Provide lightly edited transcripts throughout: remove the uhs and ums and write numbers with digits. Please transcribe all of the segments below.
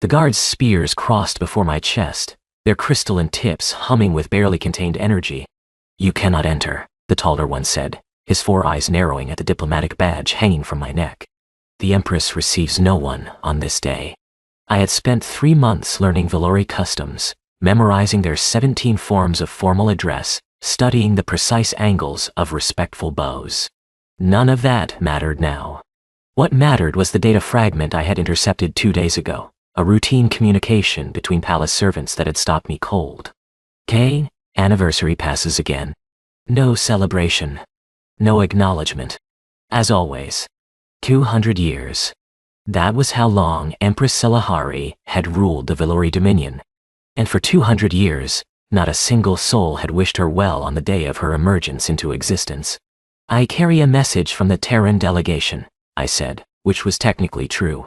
The guards' spears crossed before my chest, their crystalline tips humming with barely contained energy. "You cannot enter," the taller one said, his 4 eyes narrowing at the diplomatic badge hanging from my neck. "The Empress receives no one on this day." I had spent 3 months learning Valori customs, memorizing their 17 forms of formal address, studying the precise angles of respectful bows. None of that mattered now. What mattered was the data fragment I had intercepted 2 days ago, a routine communication between palace servants that had stopped me cold. "K, anniversary passes again. No celebration. No acknowledgement. As always. 200 years. That was how long Empress Selahari had ruled the Valori Dominion. And for 200 years, not a single soul had wished her well on the day of her emergence into existence. "I carry a message from the Terran delegation," I said, which was technically true.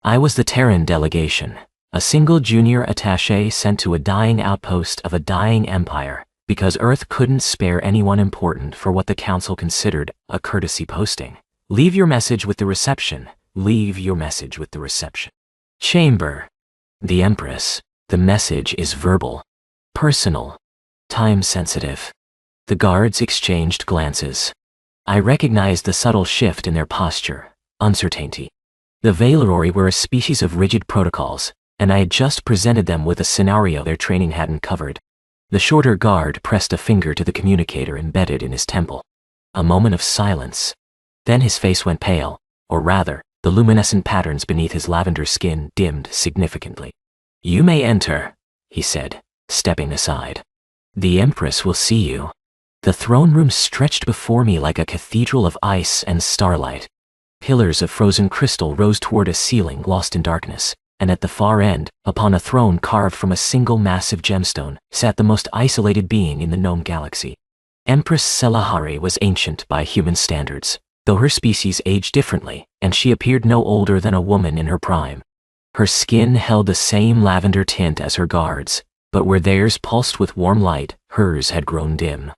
I was the Terran delegation, a single junior attaché sent to a dying outpost of a dying empire, because Earth couldn't spare anyone important for what the Council considered a courtesy posting. "Leave your message with the reception. Leave your message with the reception." Chamber. The Empress. The message is verbal. Personal. Time-sensitive. The guards exchanged glances. I recognized the subtle shift in their posture, uncertainty. The Valori were a species of rigid protocols, and I had just presented them with a scenario their training hadn't covered. The shorter guard pressed a finger to the communicator embedded in his temple. A moment of silence. Then his face went pale, or rather, the luminescent patterns beneath his lavender skin dimmed significantly. "You may enter," he said, stepping aside. "The Empress will see you." The throne room stretched before me like a cathedral of ice and starlight. Pillars of frozen crystal rose toward a ceiling lost in darkness, and at the far end, upon a throne carved from a single massive gemstone, sat the most isolated being in the known galaxy. Empress Selahari was ancient by human standards, though her species aged differently, and she appeared no older than a woman in her prime. Her skin held the same lavender tint as her guards, but where theirs pulsed with warm light, hers had grown dim.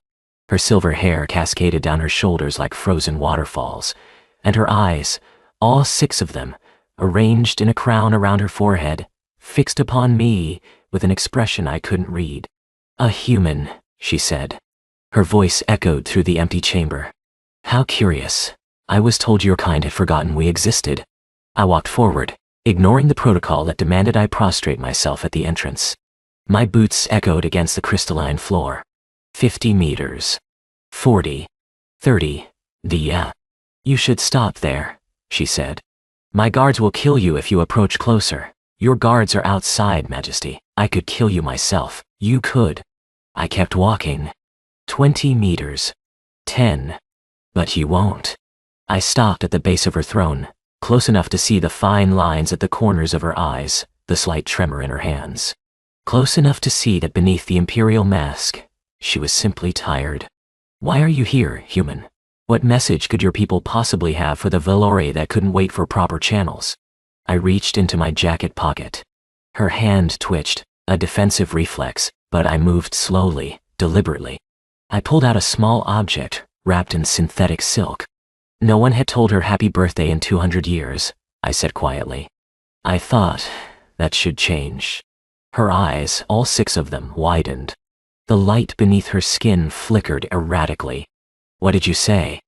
Her silver hair cascaded down her shoulders like frozen waterfalls, and her eyes, all 6 of them, arranged in a crown around her forehead, fixed upon me with an expression I couldn't read. "A human," she said. Her voice echoed through the empty chamber. "How curious. I was told your kind had forgotten we existed." I walked forward, ignoring the protocol that demanded I prostrate myself at the entrance. My boots echoed against the crystalline floor. 50 meters. 40. 30. You should stop there," she said. "My guards will kill you if you approach closer. Your guards are outside, Majesty. I could kill you myself. You could." I kept walking. 20 meters. 10. "But you won't." I stopped at the base of her throne, close enough to see the fine lines at the corners of her eyes, the slight tremor in her hands. Close enough to see that beneath the imperial mask, she was simply tired. "Why are you here, human? What message could your people possibly have for the Valori that couldn't wait for proper channels?" I reached into my jacket pocket. Her hand twitched, a defensive reflex, but I moved slowly, deliberately. I pulled out a small object, wrapped in synthetic silk. "No one had told her happy birthday in 200 years, I said quietly. I thought that should change. Her eyes, all 6 of them, widened. The light beneath her skin flickered erratically. "What did you say?"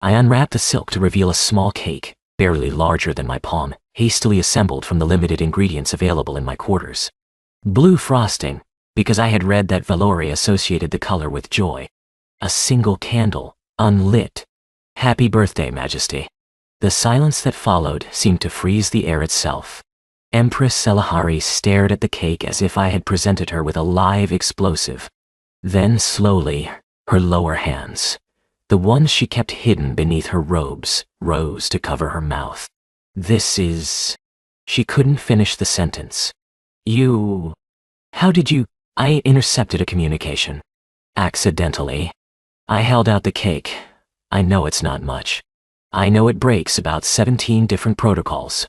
I unwrapped the silk to reveal a small cake, barely larger than my palm, hastily assembled from the limited ingredients available in my quarters. Blue frosting, because I had read that Valori associated the color with joy. A single candle, unlit. "Happy birthday, Majesty." The silence that followed seemed to freeze the air itself. Empress Selahari stared at the cake as if I had presented her with a live explosive. Then slowly, her lower hands, the ones she kept hidden beneath her robes, rose to cover her mouth. "This is..." She couldn't finish the sentence. "You... How did you..." I intercepted a communication. Accidentally. I held out the cake. "I know it's not much. I know it breaks about 17 different protocols.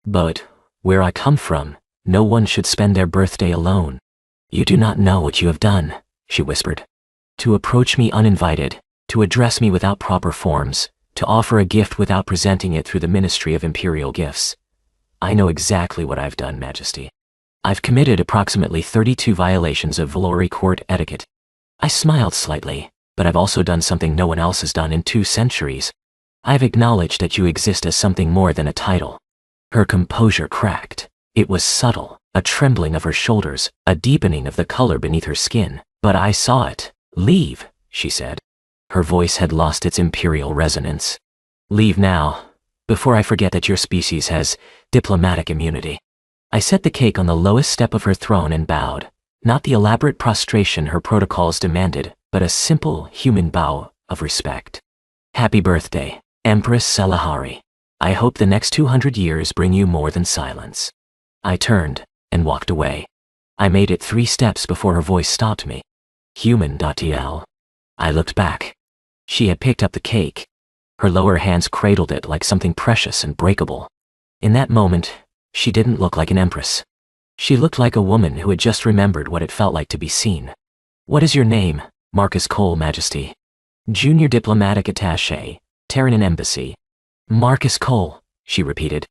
But where I come from, no one should spend their birthday alone. You do not know what you have done," she whispered. "To approach me uninvited, to address me without proper forms, to offer a gift without presenting it through the Ministry of Imperial Gifts. I know exactly what I've done, Majesty. I've committed approximately 32 violations of Valori court etiquette. I smiled slightly, but I've also done something no one else has done in 2 centuries. I've acknowledged that you exist as something more than a title. Her composure cracked. It was subtle, a trembling of her shoulders, a deepening of the color beneath her skin. But I saw it. Leave, she said. Her voice had lost its imperial resonance. Leave now, before I forget that your species has diplomatic immunity. I set the cake on the lowest step of her throne and bowed, not the elaborate prostration her protocols demanded, but a simple human bow of respect. Happy birthday, Empress Salahari. I hope the next 200 years bring you more than silence. I turned and walked away. I made it 3 steps before her voice stopped me. Human.tl. I looked back. She had picked up the cake. Her lower hands cradled it like something precious and breakable. In that moment, she didn't look like an empress. She looked like a woman who had just remembered what it felt like to be seen. What is your name, Marcus Cole, Majesty? Junior Diplomatic Attaché, Terranin Embassy. Marcus Cole, she repeated.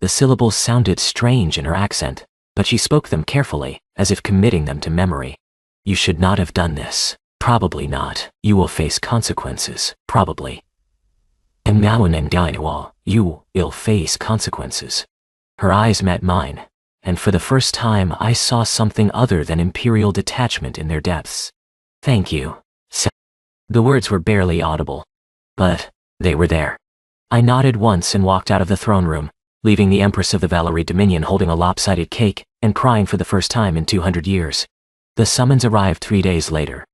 The syllables sounded strange in her accent, but she spoke them carefully, as if committing them to memory. You should not have done this. Probably not. You will face consequences. Probably. And now you will face consequences. Her eyes met mine, and for the first time I saw something other than imperial detachment in their depths. Thank you. The words were barely audible, but they were there. I nodded once and walked out of the throne room, leaving the Empress of the Valori Dominion holding a lopsided cake and crying for the first time in 200 years. The summons arrived 3 days later.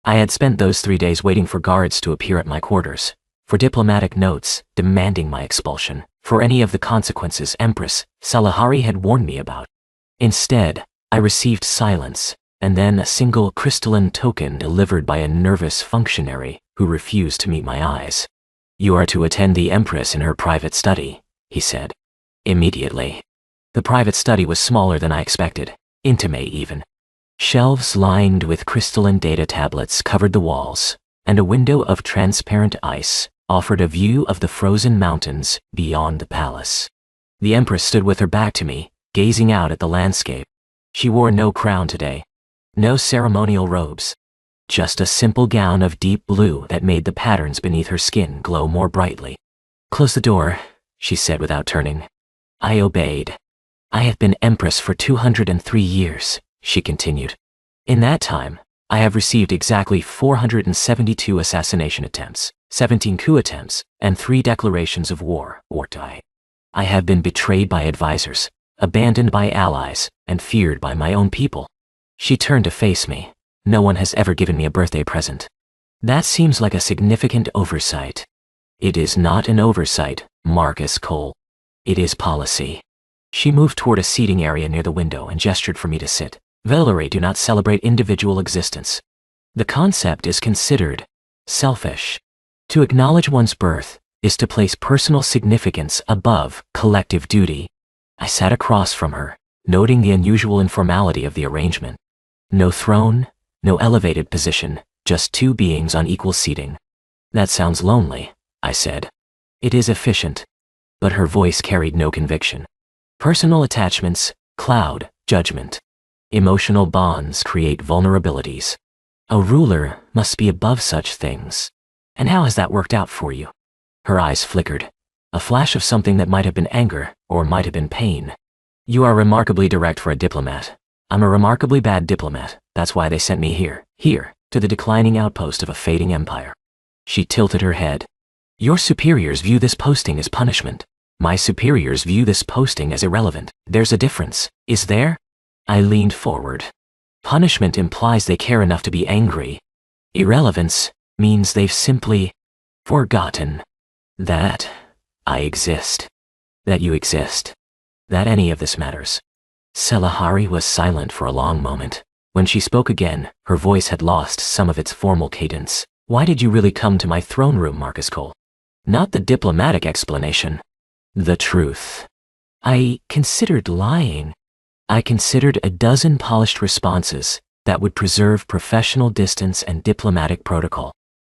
I had spent those 3 days waiting for guards to appear at my quarters, for diplomatic notes demanding my expulsion, for any of the consequences Empress Salahari had warned me about. Instead, I received silence, and then a single crystalline token delivered by a nervous functionary who refused to meet my eyes. You are to attend the Empress in her private study, he said. Immediately. The private study was smaller than I expected, intimate even. Shelves lined with crystalline data tablets covered the walls, and a window of transparent ice offered a view of the frozen mountains beyond the palace. The Empress stood with her back to me, gazing out at the landscape. She wore no crown today, no ceremonial robes, just a simple gown of deep blue that made the patterns beneath her skin glow more brightly. Close the door, she said without turning. I obeyed. I have been Empress for 203 years, she continued. In that time, I have received exactly 472 assassination attempts, 17 coup attempts, and 3 declarations of war, or die. I have been betrayed by advisors, abandoned by allies, and feared by my own people. She turned to face me. No one has ever given me a birthday present. That seems like a significant oversight. It is not an oversight, Marcus Cole. It is policy. She moved toward a seating area near the window and gestured for me to sit. Valori do not celebrate individual existence. The concept is considered selfish. To acknowledge one's birth is to place personal significance above collective duty. I sat across from her, noting the unusual informality of the arrangement. No throne, no elevated position, just 2 beings on equal seating. That sounds lonely, I said. It is efficient. But her voice carried no conviction. Personal attachments cloud judgment. Emotional bonds create vulnerabilities. A ruler must be above such things. And how has that worked out for you? Her eyes flickered. A flash of something that might have been anger, or might have been pain. You are remarkably direct for a diplomat. I'm a remarkably bad diplomat. That's why they sent me here, to the declining outpost of a fading empire. She tilted her head. Your superiors view this posting as punishment. My superiors view this posting as irrelevant. There's a difference, is there? I leaned forward. Punishment implies they care enough to be angry. Irrelevance means they've simply forgotten that I exist, that you exist, that any of this matters. Salahari was silent for a long moment. When she spoke again, her voice had lost some of its formal cadence. Why did you really come to my throne room, Marcus Cole? Not the diplomatic explanation. The truth. I considered lying. I considered a dozen polished responses that would preserve professional distance and diplomatic protocol.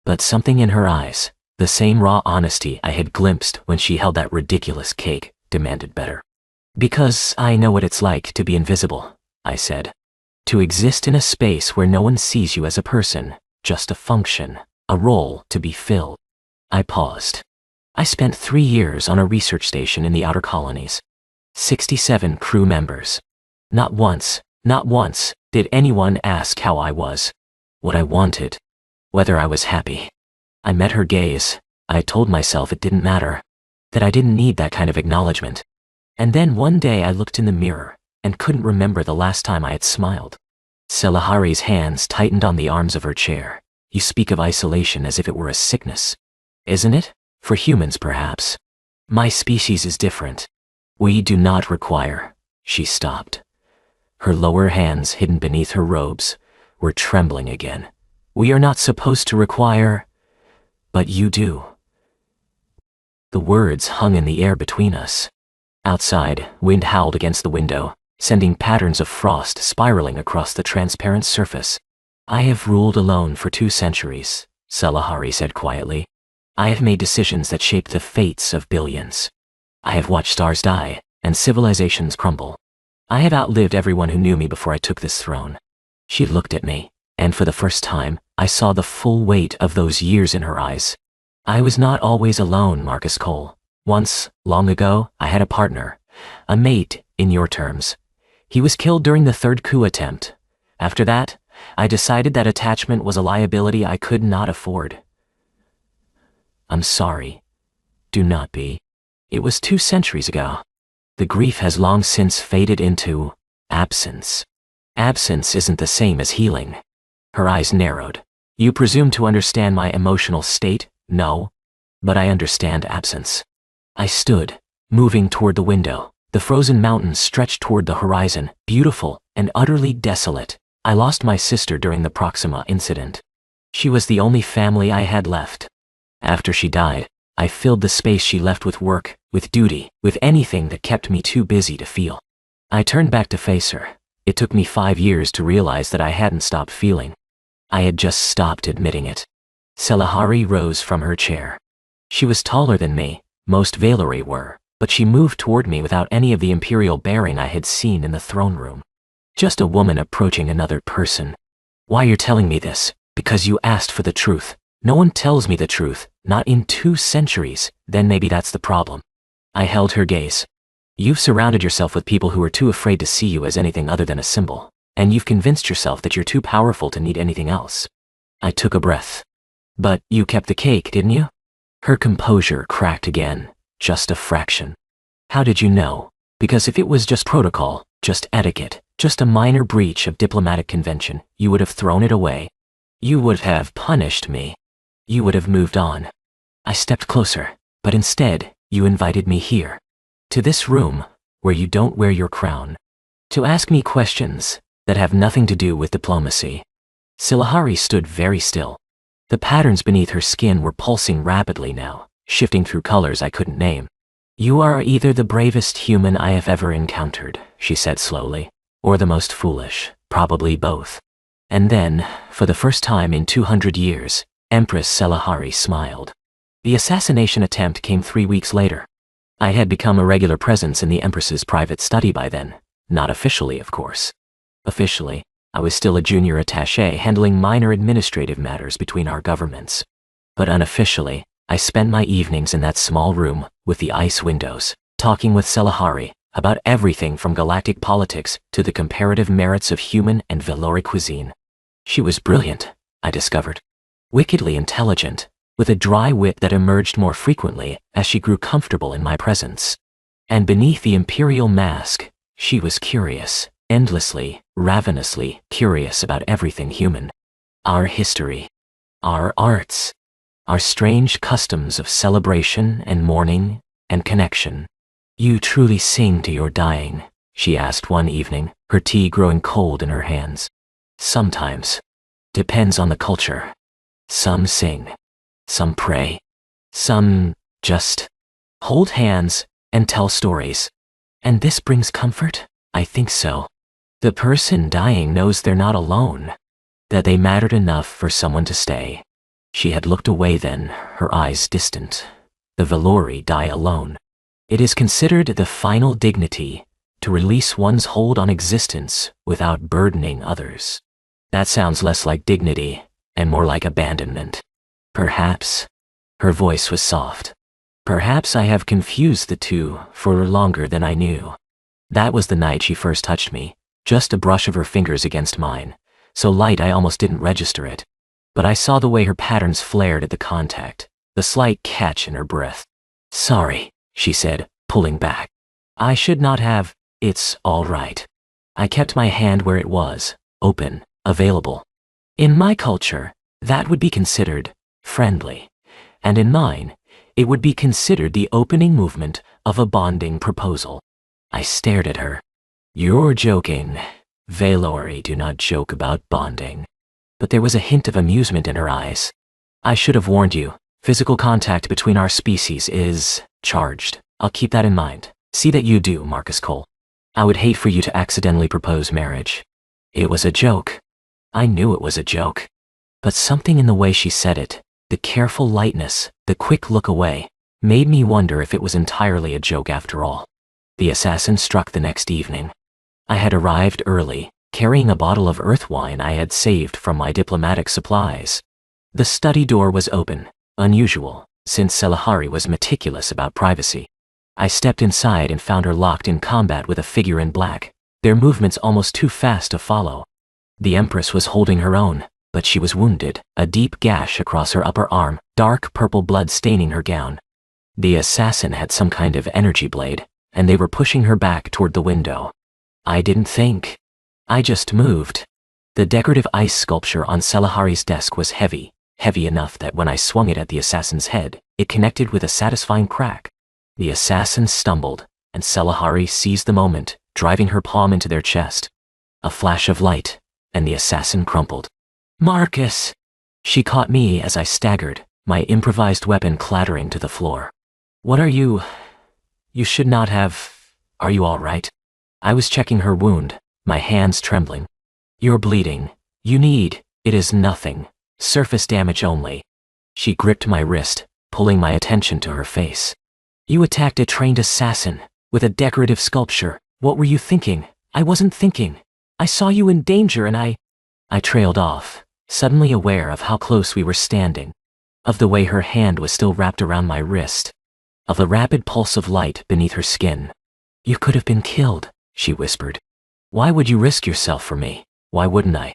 But something in her eyes, the same raw honesty I had glimpsed when she held that ridiculous cake, demanded better. Because I know what it's like to be invisible, I said. To exist in a space where no one sees you as a person, just a function, a role to be filled. I paused. I spent 3 years on a research station in the outer colonies. 67 crew members. Not once did anyone ask how I was, what I wanted, whether I was happy. I met her gaze. I told myself it didn't matter, that I didn't need that kind of acknowledgement. And then one day I looked in the mirror and couldn't remember the last time I had smiled. Selahari's hands tightened on the arms of her chair. You speak of isolation as if it were a sickness. Isn't it? For humans, perhaps. My species is different. We do not require. She stopped. Her lower hands, hidden beneath her robes, were trembling again. We are not supposed to require, but you do. The words hung in the air between us. Outside, wind howled against the window, sending patterns of frost spiraling across the transparent surface. I have ruled alone for 2 centuries, Selahari said quietly. I have made decisions that shaped the fates of billions. I have watched stars die and civilizations crumble. I have outlived everyone who knew me before I took this throne. She looked at me, and for the first time, I saw the full weight of those years in her eyes. I was not always alone, Marcus Cole. Once, long ago, I had a partner, a mate, in your terms. He was killed during the 3rd coup attempt. After that, I decided that attachment was a liability I could not afford. I'm sorry. Do not be. It was 2 centuries ago. The grief has long since faded into absence. Absence isn't the same as healing. Her eyes narrowed. You presume to understand my emotional state? No. But I understand absence. I stood, moving toward the window. The frozen mountains stretched toward the horizon, beautiful and utterly desolate. I lost my sister during the Proxima incident. She was the only family I had left. After she died, I filled the space she left with work, with duty, with anything that kept me too busy to feel. I turned back to face her. It took me 5 years to realize that I hadn't stopped feeling. I had just stopped admitting it. Selahari rose from her chair. She was taller than me, most Valori were, but she moved toward me without any of the imperial bearing I had seen in the throne room. Just a woman approaching another person. Why you're telling me this? Because you asked for the truth. No one tells me the truth, not in 2 centuries, then maybe that's the problem. I held her gaze. You've surrounded yourself with people who are too afraid to see you as anything other than a symbol, and you've convinced yourself that you're too powerful to need anything else. I took a breath. But you kept the cake, didn't you? Her composure cracked again, just a fraction. How did you know? Because if it was just protocol, just etiquette, just a minor breach of diplomatic convention, you would have thrown it away. You would have punished me. You would have moved on. I stepped closer, but instead, you invited me here. To this room, where you don't wear your crown. To ask me questions that have nothing to do with diplomacy. Selahari stood very still. The patterns beneath her skin were pulsing rapidly now, shifting through colors I couldn't name. You are either the bravest human I have ever encountered, she said slowly, or the most foolish, probably both. And then, for the first time in 200 years, Empress Selahari smiled. The assassination attempt came 3 weeks later. I had become a regular presence in the Empress's private study by then. Not officially, of course. Officially, I was still a junior attaché handling minor administrative matters between our governments. But unofficially, I spent my evenings in that small room with the ice windows, talking with Selahari about everything from galactic politics to the comparative merits of human and Valori cuisine. She was brilliant, I discovered. Wickedly intelligent, with a dry wit that emerged more frequently as she grew comfortable in my presence. And beneath the imperial mask, she was curious, endlessly, ravenously curious about everything human. Our history, our arts, our strange customs of celebration and mourning and connection. You truly sing to your dying, she asked one evening, her tea growing cold in her hands. Sometimes. Depends on the culture. Some sing. Some pray. Some just hold hands and tell stories. And this brings comfort? I think so. The person dying knows they're not alone, that they mattered enough for someone to stay. She had looked away then, her eyes distant. The Valori die alone. It is considered the final dignity to release one's hold on existence without burdening others. That sounds less like dignity and more like abandonment. Perhaps, her voice was soft. Perhaps I have confused the two for longer than I knew. That was the night she first touched me, just a brush of her fingers against mine, so light I almost didn't register it. But I saw the way her patterns flared at the contact, the slight catch in her breath. Sorry, she said, pulling back. I should not have. It's all right. I kept my hand where it was, open, available. In my culture, that would be considered friendly, and in mine, it would be considered the opening movement of a bonding proposal. I stared at her. You're joking. Valori do not joke about bonding. But there was a hint of amusement in her eyes. I should have warned you. Physical contact between our species is charged. I'll keep that in mind. See that you do, Marcus Cole. I would hate for you to accidentally propose marriage. It was a joke. I knew it was a joke. But something in the way she said it, the careful lightness, the quick look away, made me wonder if it was entirely a joke after all. The assassin struck the next evening. I had arrived early, carrying a bottle of earth wine I had saved from my diplomatic supplies. The study door was open, unusual, since Selahari was meticulous about privacy. I stepped inside and found her locked in combat with a figure in black, their movements almost too fast to follow. The Empress was holding her own, but she was wounded, a deep gash across her upper arm, dark purple blood staining her gown. The assassin had some kind of energy blade, and they were pushing her back toward the window. I didn't think. I just moved. The decorative ice sculpture on Selahari's desk was heavy enough that when I swung it at the assassin's head, it connected with a satisfying crack. The assassin stumbled, and Selahari seized the moment, driving her palm into their chest. A flash of light, and the assassin crumpled. Marcus! She caught me as I staggered, my improvised weapon clattering to the floor. What are you? You should not have. Are you all right? I was checking her wound, my hands trembling. You're bleeding. You need. It is nothing. Surface damage only. She gripped my wrist, pulling my attention to her face. You attacked a trained assassin with a decorative sculpture. What were you thinking? I wasn't thinking. I saw you in danger and I trailed off, suddenly aware of how close we were standing, of the way her hand was still wrapped around my wrist, of the rapid pulse of light beneath her skin. You could have been killed, she whispered. Why would you risk yourself for me? Why wouldn't I?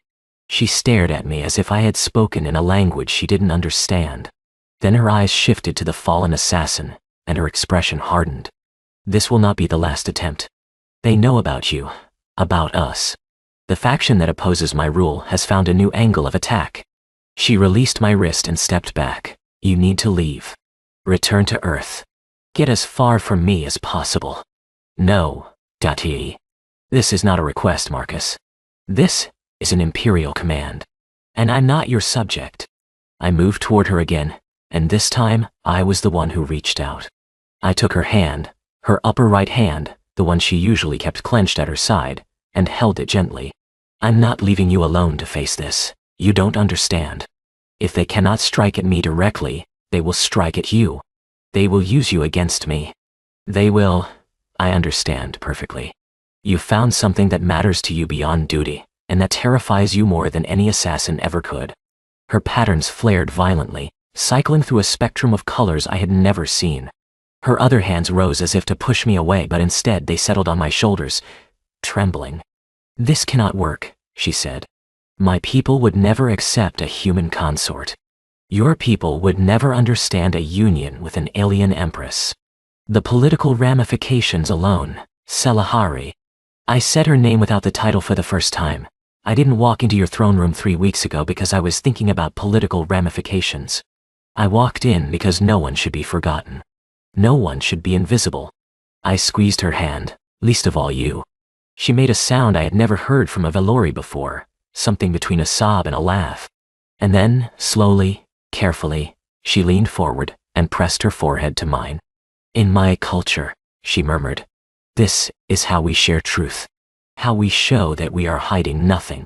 She stared at me as if I had spoken in a language she didn't understand. Then her eyes shifted to the fallen assassin, and her expression hardened. This will not be the last attempt. They know about you, about us. The faction that opposes my rule has found a new angle of attack. She released my wrist and stepped back. You need to leave. Return to Earth. Get as far from me as possible. No, Dati. This is not a request, Marcus. This is an Imperial command. And I'm not your subject. I moved toward her again, and this time I was the one who reached out. I took her hand, her upper right hand, the one she usually kept clenched at her side, and held it gently. I'm not leaving you alone to face this. You don't understand. If they cannot strike at me directly, they will strike at you. They will use you against me. They will. I understand perfectly. You found something that matters to you beyond duty, and that terrifies you more than any assassin ever could. Her patterns flared violently, cycling through a spectrum of colors I had never seen. Her other hands rose as if to push me away, but instead they settled on my shoulders, trembling. This cannot work, she said. My people would never accept a human consort. Your people would never understand a union with an alien empress. The political ramifications alone, Selahari. I said her name without the title for the first time. I didn't walk into your throne room 3 weeks ago because I was thinking about political ramifications. I walked in because no one should be forgotten. No one should be invisible. I squeezed her hand, least of all you. She made a sound I had never heard from a Valori before, something between a sob and a laugh. And then, slowly, carefully, she leaned forward and pressed her forehead to mine. In my culture, she murmured, this is how we share truth. How we show that we are hiding nothing.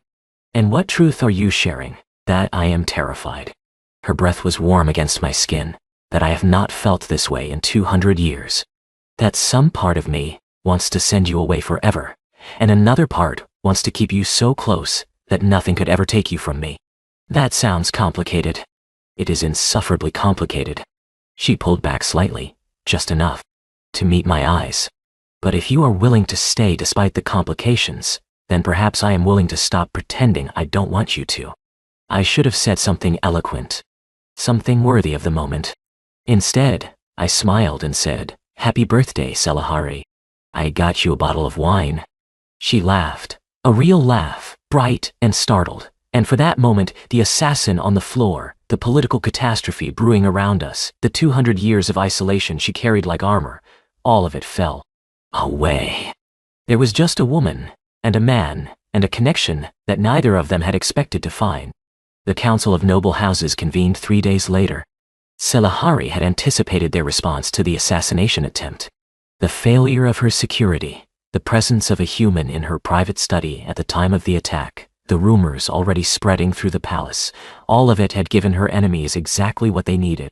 And what truth are you sharing? That I am terrified. Her breath was warm against my skin, that I have not felt this way in 200 years. That some part of me wants to send you away forever, and another part wants to keep you so close that nothing could ever take you from me. That sounds complicated. It is insufferably complicated. She pulled back slightly, just enough to meet my eyes. But if you are willing to stay despite the complications, then perhaps I am willing to stop pretending I don't want you to. I should have said something eloquent, something worthy of the moment. Instead, I smiled and said, "Happy birthday, Selahari. I got you a bottle of wine." She laughed, a real laugh, bright and startled. And for that moment, the assassin on the floor, the political catastrophe brewing around us, the 200 years of isolation she carried like armor, all of it fell away. There was just a woman, and a man, and a connection that neither of them had expected to find. The Council of Noble Houses convened 3 days later. Selahari had anticipated their response to the assassination attempt. The failure of her security, the presence of a human in her private study at the time of the attack, the rumors already spreading through the palace, all of it had given her enemies exactly what they needed.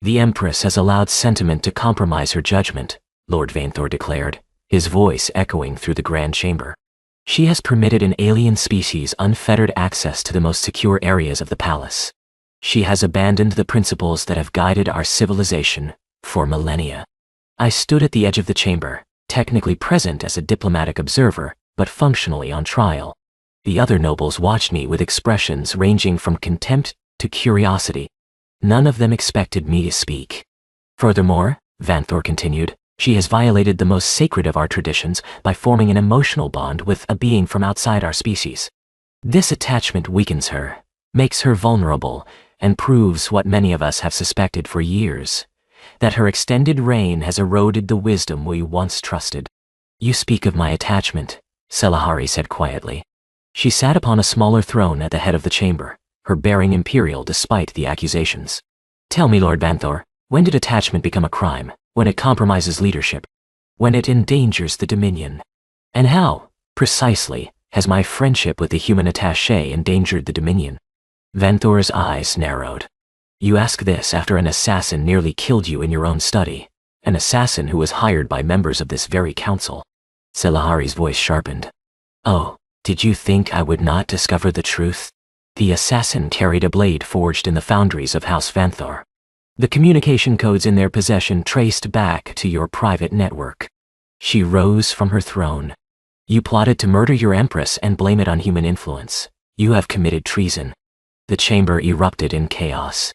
"The Empress has allowed sentiment to compromise her judgment," Lord Vanthor declared, his voice echoing through the Grand Chamber. "She has permitted an alien species unfettered access to the most secure areas of the palace. She has abandoned the principles that have guided our civilization for millennia." I stood at the edge of the chamber, technically present as a diplomatic observer, but functionally on trial. The other nobles watched me with expressions ranging from contempt to curiosity. None of them expected me to speak. "Furthermore," Vanthor continued, "she has violated the most sacred of our traditions by forming an emotional bond with a being from outside our species. This attachment weakens her, makes her vulnerable, and proves what many of us have suspected for years, that her extended reign has eroded the wisdom we once trusted." "You speak of my attachment," Selahari said quietly. She sat upon a smaller throne at the head of the chamber, her bearing imperial despite the accusations. "Tell me, Lord Vanthor, when did attachment become a crime? When it compromises leadership? When it endangers the Dominion? And how, precisely, has my friendship with the human attaché endangered the Dominion?" Vanthor's eyes narrowed. "You ask this after an assassin nearly killed you in your own study, an assassin who was hired by members of this very council." Selahari's voice sharpened. "Oh, did you think I would not discover the truth? The assassin carried a blade forged in the foundries of House Vanthor. The communication codes in their possession traced back to your private network." She rose from her throne. "You plotted to murder your Empress and blame it on human influence. You have committed treason." The chamber erupted in chaos.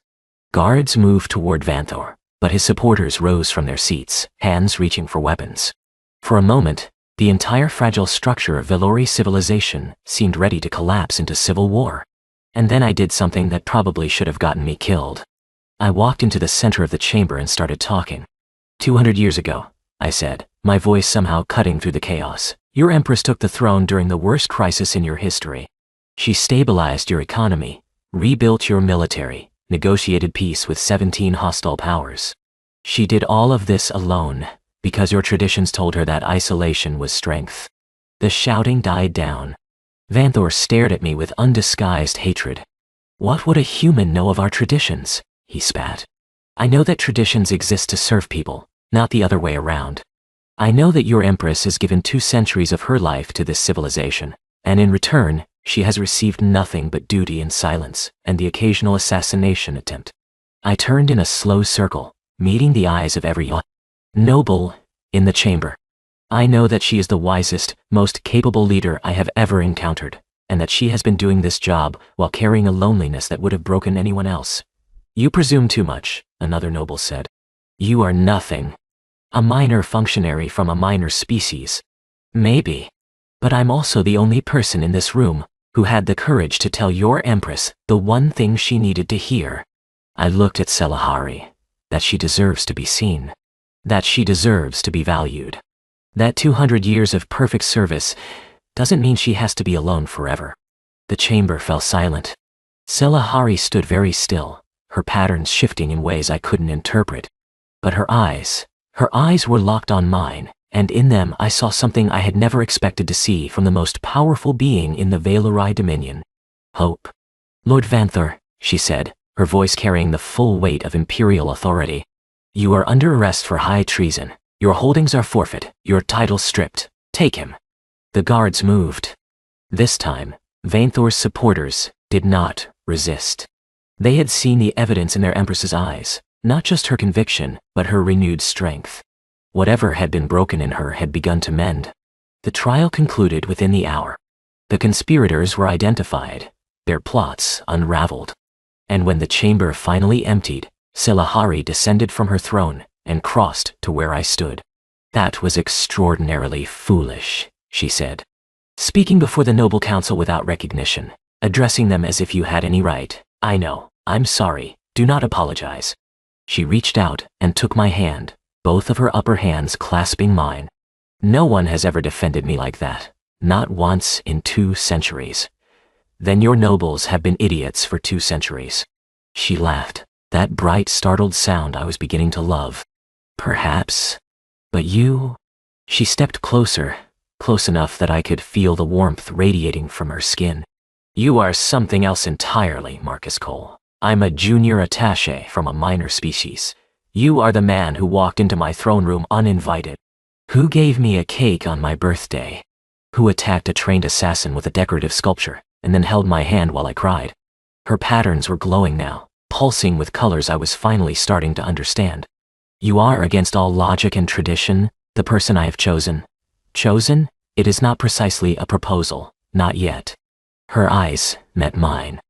Guards moved toward Vanthor, but his supporters rose from their seats, hands reaching for weapons. For a moment, the entire fragile structure of Velori civilization seemed ready to collapse into civil war. And then I did something that probably should have gotten me killed. I walked into the center of the chamber and started talking. 200 years ago, I said, my voice somehow cutting through the chaos, your Empress took the throne during the worst crisis in your history. She stabilized your economy, rebuilt your military, negotiated peace with 17 hostile powers. She did all of this alone, because your traditions told her that isolation was strength. The shouting died down. Vanthor stared at me with undisguised hatred. "What would a human know of our traditions?" he spat. "I know that traditions exist to serve people, not the other way around. I know that your Empress has given 2 centuries of her life to this civilization, and in return, she has received nothing but duty and silence, and the occasional assassination attempt." I turned in a slow circle, meeting the eyes of every noble in the chamber. "I know that she is the wisest, most capable leader I have ever encountered, and that she has been doing this job while carrying a loneliness that would have broken anyone else." "You presume too much," another noble said. "You are nothing. A minor functionary from a minor species. Maybe. But I'm also the only person in this room who had the courage to tell your Empress the one thing she needed to hear." I looked at Selahari, that she deserves to be seen, that she deserves to be valued. That 200 years of perfect service doesn't mean she has to be alone forever. The chamber fell silent. Selahari stood very still, her patterns shifting in ways I couldn't interpret. But her eyes were locked on mine, and in them I saw something I had never expected to see from the most powerful being in the Velori Dominion. "Hope." "Lord Vanthor," she said, her voice carrying the full weight of imperial authority, "you are under arrest for high treason, Your holdings are forfeit, your title stripped. Take him. The guards moved. This time, Vainthor's supporters did not resist. They had seen the evidence in their empress's eyes, not just her conviction, but her renewed strength. Whatever had been broken in her had begun to mend. The trial concluded within the hour. The conspirators were identified, their plots unraveled. And when the chamber finally emptied, Silahari descended from her throne and crossed to where I stood. That was extraordinarily foolish, she said. Speaking before the noble council without recognition, addressing them as if you had any right. I know, I'm sorry, do not apologize. She reached out and took my hand, both of her upper hands clasping mine. No one has ever defended me like that, not once in 2 centuries. Then your nobles have been idiots for 2 centuries. She laughed, that bright, startled sound I was beginning to love. Perhaps. But you? She stepped closer, close enough that I could feel the warmth radiating from her skin. You are something else entirely, Marcus Cole. I'm a junior attaché from a minor species. You are the man who walked into my throne room uninvited. Who gave me a cake on my birthday? Who attacked a trained assassin with a decorative sculpture and then held my hand while I cried? Her patterns were glowing now, pulsing with colors I was finally starting to understand. You are against all logic and tradition, the person I have chosen. Chosen? It is not precisely a proposal, not yet. Her eyes met mine.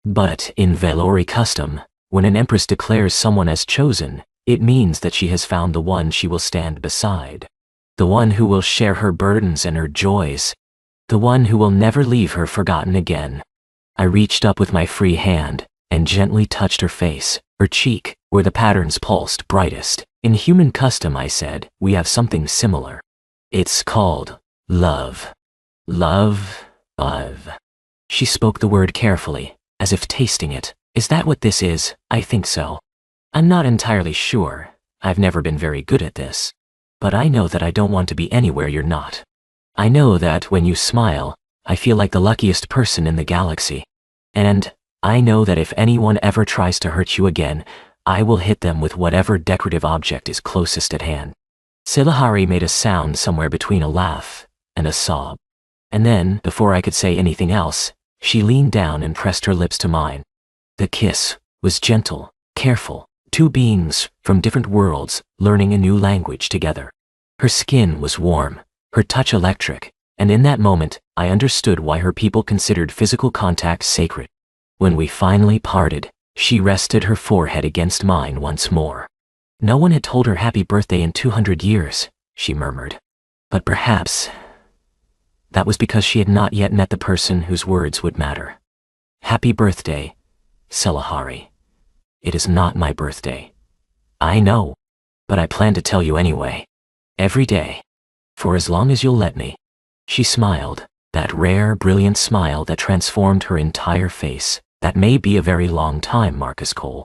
But in Velori custom, when an empress declares someone as chosen, it means that she has found the one she will stand beside. The one who will share her burdens and her joys. The one who will never leave her forgotten again. I reached up with my free hand and gently touched her face, her cheek, where the patterns pulsed brightest. In human custom, I said, we have something similar. It's called love. Love. She spoke the word carefully, as if tasting it. Is that what this is? I think so. I'm not entirely sure. I've never been very good at this. But I know that I don't want to be anywhere you're not. I know that when you smile, I feel like the luckiest person in the galaxy. And I know that if anyone ever tries to hurt you again, I will hit them with whatever decorative object is closest at hand. Silahari made a sound somewhere between a laugh and a sob. And then, before I could say anything else, she leaned down and pressed her lips to mine. The kiss was gentle, careful, 2 beings from different worlds learning a new language together. Her skin was warm, her touch electric, and in that moment, I understood why her people considered physical contact sacred. When we finally parted, she rested her forehead against mine once more. No one had told her happy birthday in 200 years, she murmured. But perhaps that was because she had not yet met the person whose words would matter. Happy birthday, Silahari. It is not my birthday. I know, but I plan to tell you anyway. Every day. For as long as you'll let me. She smiled, that rare, brilliant smile that transformed her entire face. That may be a very long time, Marcus Cole.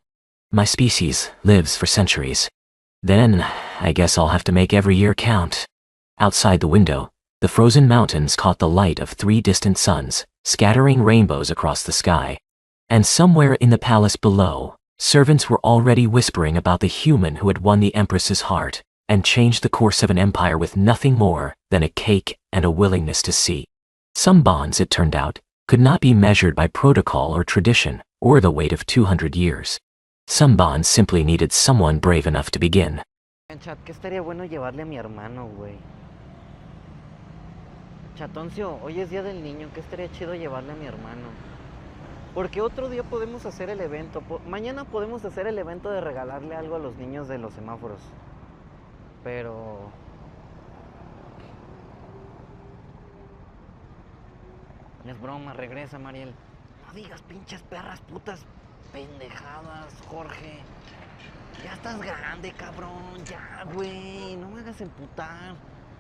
My species lives for centuries. Then, I guess I'll have to make every year count. Outside the window, the frozen mountains caught the light of 3 distant suns, scattering rainbows across the sky. And somewhere in the palace below, servants were already whispering about the human who had won the Empress's heart and changed the course of an empire with nothing more than a cake and a willingness to see. Some bonds, it turned out, could not be measured by protocol or tradition or the weight of 200 years. Some bonds simply needed someone brave enough to begin. Chat, ¿qué estaría bueno llevarle a mi hermano, güey? Chatoncio, hoy es día del niño, ¿qué estaría chido llevarle a mi hermano? Porque otro día podemos hacer el evento, mañana podemos hacer el evento de regalarle algo a los niños de los semáforos. Pero... es broma, regresa, Mariel. No digas pinches perras, putas, pendejadas, Jorge. Ya estás grande, cabrón, ya, güey, no me hagas emputar.